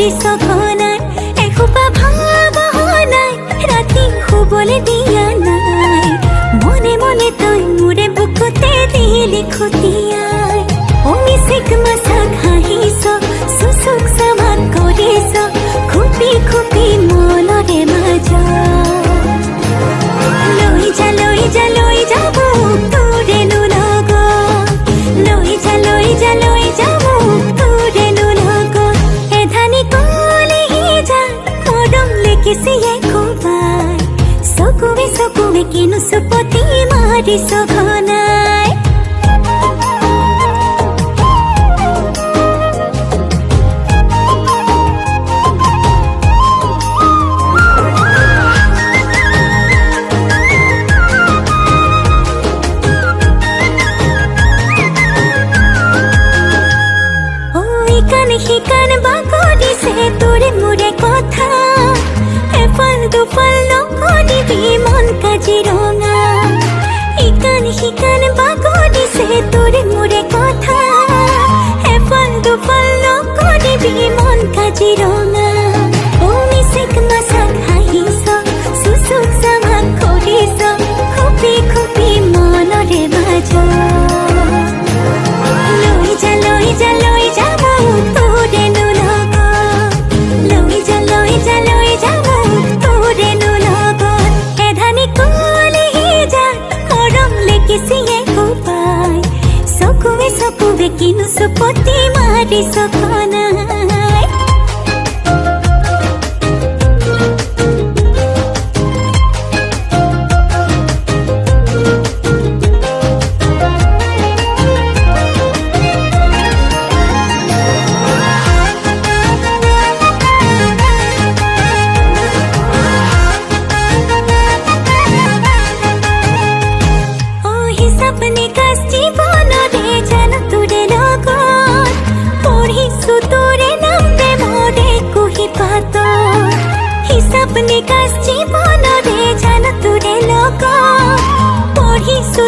মাৰি সঘনাই এসোপা ভাৱনাই ৰাতি শুবলৈ দিয়া নাই। মনে মনে তই মোৰে বুকুতে দিলি খুটিয়াই। মিচিক মাছাক হাঁহিছ, চুচুক চামাক কৰিছ, খুপি খুপি মনৰে মাজত। লৈ যা লৈ যা লৈ যা মোক তোৰেনো লগত, লৈ যা লৈ যা লৈ যা মোক তোৰেনো লগত। এধানি কলিহি যা মৰম লেকিছি একোবাই, চকুৱে চকুৱে কিনো চুপতি মাৰিছ ঘনাই। শিকান বাগৰিছে তোৰে মোৰে কথা, এফাল দুফাল নকৰিবি মন কাজিৰঙা। শিকান শিকান বাগৰিছে তোৰে মোৰে কথা, এফাল দুফাল নকৰিবি মন কাজিৰঙা। মিচিক মাছাক হাঁহিছ, চুচুক চামাক কৰিছ, খুপি খুপি মনৰে মাজত। লৈ যা লৈ যা লৈ যা মোক তোৰেনো লগত, লৈ যা লৈ যা লৈ যা মোক তোৰেনো লগত। এধানি কলিহি যা মৰম লেকিছি একোবাই, চকুৱে চকুৱে কিনো চুপতি মাৰিছ ঘনাই। হিচাপ নিকাচ জীৱনৰে জানো তোৰে লগত, পঢ়িছো তোৰে নাম প্ৰেমৰে কুহি পাতত। হিচাপ নিকাচ জীৱনৰে জানো তোৰে লগত, পঢ়িছো